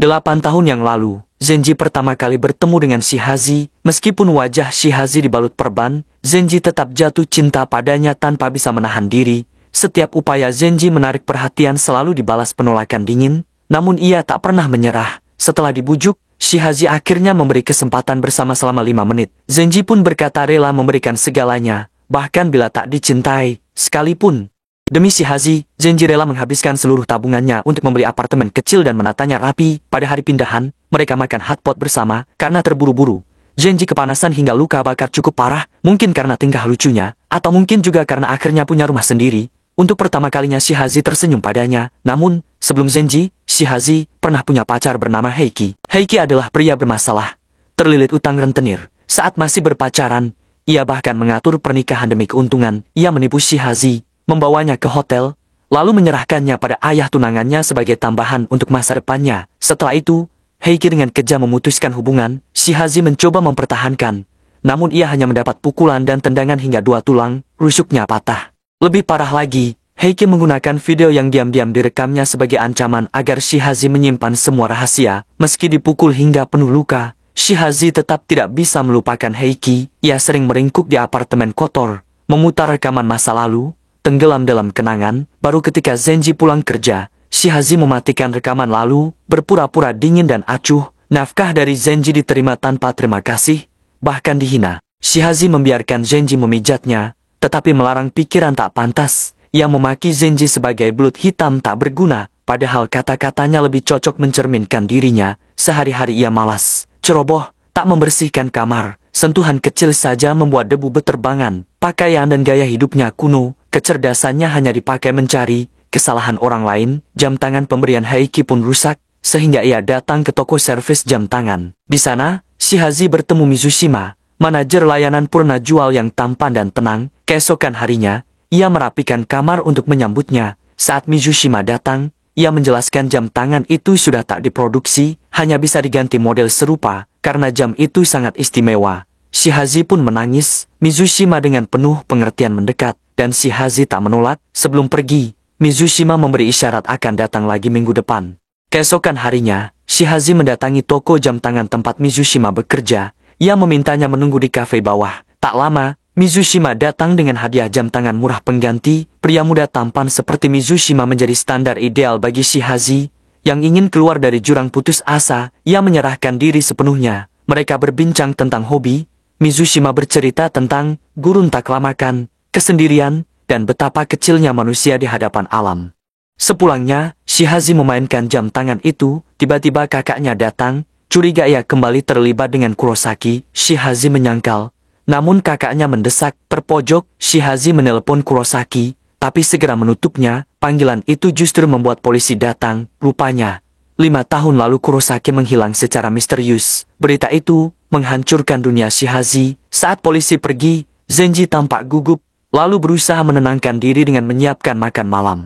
8 tahun yang lalu, Zenji pertama kali bertemu dengan Shihazi. Meskipun wajah Shihazi dibalut perban, Zenji tetap jatuh cinta padanya tanpa bisa menahan diri. Setiap upaya Zenji menarik perhatian selalu dibalas penolakan dingin, namun ia tak pernah menyerah. Setelah dibujuk, Shihazi akhirnya memberi kesempatan bersama selama 5 menit. Zenji pun berkata rela memberikan segalanya, bahkan bila tak dicintai, sekalipun. Demi Shihazi, Zenji rela menghabiskan seluruh tabungannya untuk membeli apartemen kecil dan menatanya rapi. Pada hari pindahan, mereka makan hotpot bersama karena terburu-buru. Zenji kepanasan hingga luka bakar cukup parah, mungkin karena tingkah lucunya, atau mungkin juga karena akhirnya punya rumah sendiri. Untuk pertama kalinya Shihazi tersenyum padanya. Namun, sebelum Zenji, Shihazi pernah punya pacar bernama Heiki. Heiki adalah pria bermasalah, terlilit utang rentenir. Saat masih berpacaran, ia bahkan mengatur pernikahan demi keuntungan. Ia menipu Shihazi, membawanya ke hotel, lalu menyerahkannya pada ayah tunangannya sebagai tambahan untuk masa depannya. Setelah itu, Heiki dengan kejam memutuskan hubungan. Shihazi mencoba mempertahankan, namun ia hanya mendapat pukulan dan tendangan hingga 2 tulang rusuknya patah. Lebih parah lagi, Heiki menggunakan video yang diam-diam direkamnya sebagai ancaman agar Shihazi menyimpan semua rahasia. Meski dipukul hingga penuh luka, Shihazi tetap tidak bisa melupakan Heiki. Ia sering meringkuk di apartemen kotor, memutar rekaman masa lalu, tenggelam dalam kenangan. Baru ketika Zenji pulang kerja, Shihazi mematikan rekaman lalu, berpura-pura dingin dan acuh. Nafkah dari Zenji diterima tanpa terima kasih, bahkan dihina. Shihazi membiarkan Zenji memijatnya, tetapi melarang pikiran tak pantas. Ia memaki Zenji sebagai belut hitam tak berguna, padahal kata-katanya lebih cocok mencerminkan dirinya. Sehari-hari ia malas, ceroboh, tak membersihkan kamar. Sentuhan kecil saja membuat debu beterbangan. Pakaian dan gaya hidupnya kuno, kecerdasannya hanya dipakai mencari kesalahan orang lain. Jam tangan pemberian Heiki pun rusak, sehingga ia datang ke toko servis jam tangan. Di sana, Shihazi bertemu Mizushima, manajer layanan purna jual yang tampan dan tenang. Keesokan harinya, ia merapikan kamar untuk menyambutnya. Saat Mizushima datang, ia menjelaskan jam tangan itu sudah tak diproduksi, hanya bisa diganti model serupa, karena jam itu sangat istimewa. Shihazi pun menangis. Mizushima dengan penuh pengertian mendekat, dan Shihazi tak menolak. Sebelum pergi, Mizushima memberi isyarat akan datang lagi minggu depan. Keesokan harinya, Shihazi mendatangi toko jam tangan tempat Mizushima bekerja. Ia memintanya menunggu di kafe bawah. Tak lama, Mizushima datang dengan hadiah jam tangan murah pengganti. Pria muda tampan seperti Mizushima menjadi standar ideal bagi Shihazi, yang ingin keluar dari jurang putus asa. Ia menyerahkan diri sepenuhnya. Mereka berbincang tentang hobi. Mizushima bercerita tentang gurun tak lamakan, kesendirian, dan betapa kecilnya manusia di hadapan alam. Sepulangnya, Shihazi memainkan jam tangan itu. Tiba-tiba kakaknya datang. Curiga ia kembali terlibat dengan Kurosaki. Shihazi menyangkal, namun kakaknya mendesak. Terpojok, Shihazi menelpon Kurosaki, tapi segera menutupnya. Panggilan itu justru membuat polisi datang. Rupanya, 5 tahun lalu Kurosaki menghilang secara misterius. Berita itu menghancurkan dunia Shihazi. Saat polisi pergi, Zenji tampak gugup, lalu berusaha menenangkan diri dengan menyiapkan makan malam.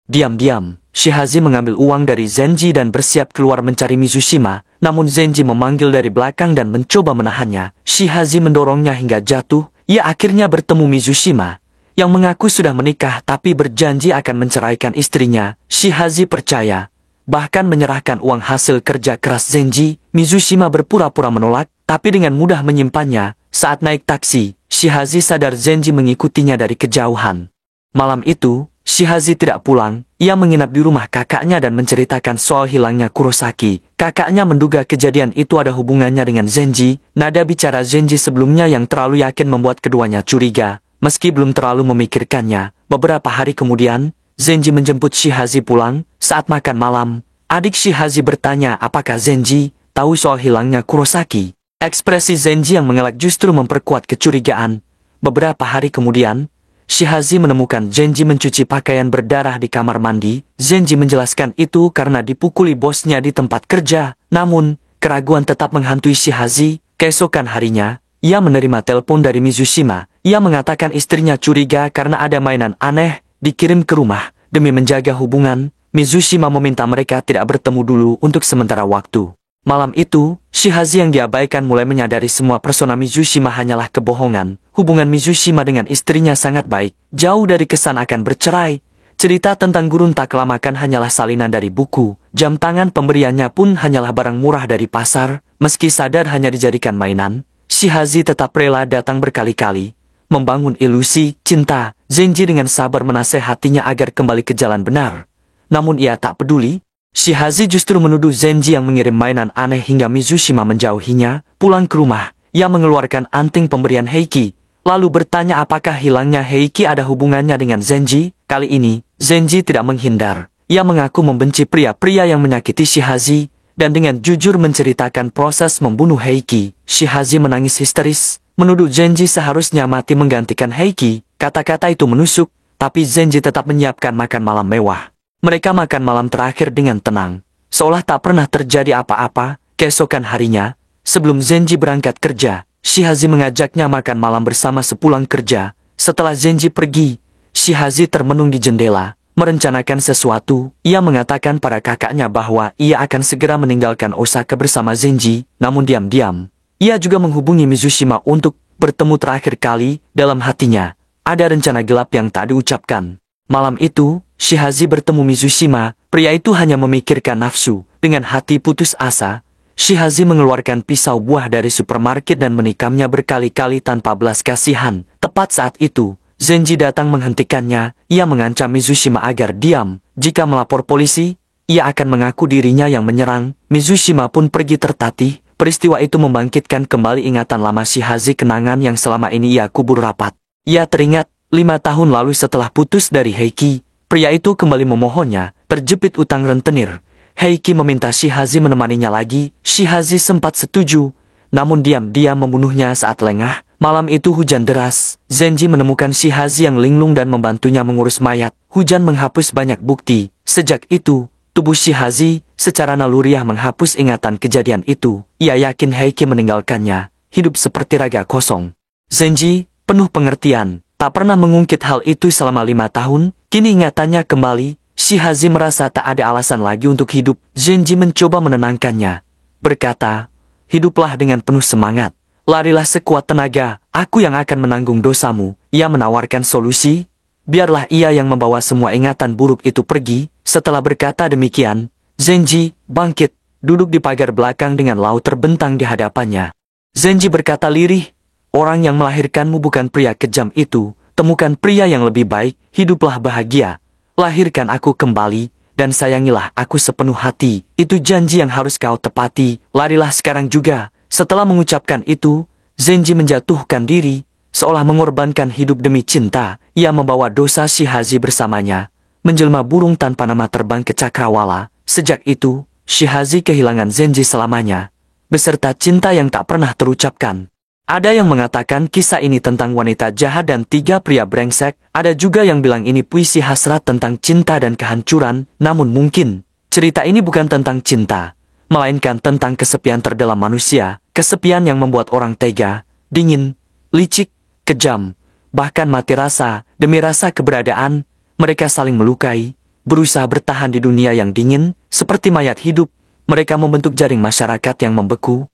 Diam-diam, Shihazi mengambil uang dari Zenji dan bersiap keluar mencari Mizushima. Namun Zenji memanggil dari belakang dan mencoba menahannya. Shihazi mendorongnya hingga jatuh. Ia akhirnya bertemu Mizushima, yang mengaku sudah menikah tapi berjanji akan menceraikan istrinya. Shihazi percaya, bahkan menyerahkan uang hasil kerja keras Zenji. Mizushima berpura-pura menolak, tapi dengan mudah menyimpannya. Saat naik taksi, Shihazi sadar Zenji mengikutinya dari kejauhan. Malam itu, Shihazi tidak pulang. Ia menginap di rumah kakaknya dan menceritakan soal hilangnya Kurosaki. Kakaknya menduga kejadian itu ada hubungannya dengan Zenji. Nada bicara Zenji sebelumnya yang terlalu yakin membuat keduanya curiga. Meski belum terlalu memikirkannya, beberapa hari kemudian, Zenji menjemput Shihazi pulang. Saat makan malam, adik Shihazi bertanya apakah Zenji tahu soal hilangnya Kurosaki. Ekspresi Zenji yang mengelak justru memperkuat kecurigaan. Beberapa hari kemudian, Shihazi menemukan Zenji mencuci pakaian berdarah di kamar mandi. Zenji menjelaskan itu karena dipukuli bosnya di tempat kerja. Namun, keraguan tetap menghantui Shihazi. Keesokan harinya, ia menerima telepon dari Mizushima. Ia mengatakan istrinya curiga karena ada mainan aneh dikirim ke rumah. Demi menjaga hubungan, Mizushima meminta mereka tidak bertemu dulu untuk sementara waktu. Malam itu, Shihazi yang diabaikan mulai menyadari semua persona Mizushima hanyalah kebohongan. Hubungan Mizushima dengan istrinya sangat baik, jauh dari kesan akan bercerai. Cerita tentang gurun tak kelamakan hanyalah salinan dari buku, Jam tangan pemberiannya pun hanyalah barang murah dari pasar, meski sadar hanya dijadikan mainan, Shihazi tetap rela datang berkali-kali, membangun ilusi cinta. Zenji dengan sabar menasehatinya agar kembali ke jalan benar. Namun ia tak peduli. Shihazi justru menuduh Zenji yang mengirim mainan aneh hingga Mizushima menjauhinya. Pulang ke rumah, ia mengeluarkan anting pemberian Heiki, lalu bertanya apakah hilangnya Heiki ada hubungannya dengan Zenji. Kali ini, Zenji tidak menghindar. Ia mengaku membenci pria-pria yang menyakiti Shihazi, dan dengan jujur menceritakan proses membunuh Heiki. Shihazi menangis histeris, menuduh Zenji seharusnya mati menggantikan Heiki. Kata-kata itu menusuk, tapi Zenji tetap menyiapkan makan malam mewah. Mereka makan malam terakhir dengan tenang, seolah tak pernah terjadi apa-apa. Keesokan harinya, sebelum Zenji berangkat kerja, Shihazi mengajaknya makan malam bersama sepulang kerja. Setelah Zenji pergi, Shihazi termenung di jendela, merencanakan sesuatu. Ia mengatakan pada kakaknya bahwa ia akan segera meninggalkan Osaka bersama Zenji, namun diam-diam ia juga menghubungi Mizushima untuk bertemu terakhir kali. Dalam hatinya, ada rencana gelap yang tak diucapkan. Malam itu, Shihazi bertemu Mizushima. Pria itu hanya memikirkan nafsu. Dengan hati putus asa, Shihazi mengeluarkan pisau buah dari supermarket dan menikamnya berkali-kali tanpa belas kasihan. Tepat saat itu, Zenji datang menghentikannya. Ia mengancam Mizushima agar diam. Jika melapor polisi, ia akan mengaku dirinya yang menyerang. Mizushima pun pergi tertatih. Peristiwa itu membangkitkan kembali ingatan lama Shihazi, kenangan yang selama ini ia kubur rapat. Ia teringat, 5 tahun lalu setelah putus dari Heiki, pria itu kembali memohonnya, terjepit utang rentenir. Heiki meminta Shihazi menemaninya lagi. Shihazi sempat setuju, namun diam-diam membunuhnya saat lengah. Malam itu hujan deras. Zenji menemukan Shihazi yang linglung dan membantunya mengurus mayat. Hujan menghapus banyak bukti. Sejak itu, tubuh Shihazi secara naluriah menghapus ingatan kejadian itu. Ia yakin Heiki meninggalkannya, hidup seperti raga kosong. Zenji, penuh pengertian, tak pernah mengungkit hal itu selama 5 tahun. Kini ingatannya kembali. Shihazi merasa tak ada alasan lagi untuk hidup. Zenji mencoba menenangkannya, berkata, "Hiduplah dengan penuh semangat. Larilah sekuat tenaga, aku yang akan menanggung dosamu." Ia menawarkan solusi. Biarlah ia yang membawa semua ingatan buruk itu pergi. Setelah berkata demikian, Zenji bangkit, duduk di pagar belakang dengan laut terbentang di hadapannya. Zenji berkata lirih, "Orang yang melahirkanmu bukan pria kejam itu. Temukan pria yang lebih baik, hiduplah bahagia. Lahirkan aku kembali, dan sayangilah aku sepenuh hati. Itu janji yang harus kau tepati. Larilah sekarang juga." Setelah mengucapkan itu, Zenji menjatuhkan diri, seolah mengorbankan hidup demi cinta. Ia membawa dosa Shihazi bersamanya, menjelma burung tanpa nama terbang ke cakrawala. Sejak itu, Shihazi kehilangan Zenji selamanya, beserta cinta yang tak pernah terucapkan. Ada yang mengatakan kisah ini tentang wanita jahat dan 3 pria brengsek. Ada juga yang bilang ini puisi hasrat tentang cinta dan kehancuran. Namun mungkin, cerita ini bukan tentang cinta, melainkan tentang kesepian terdalam manusia. Kesepian yang membuat orang tega, dingin, licik, kejam, bahkan mati rasa. Demi rasa keberadaan, mereka saling melukai, berusaha bertahan di dunia yang dingin. Seperti mayat hidup, mereka membentuk jaring masyarakat yang membeku.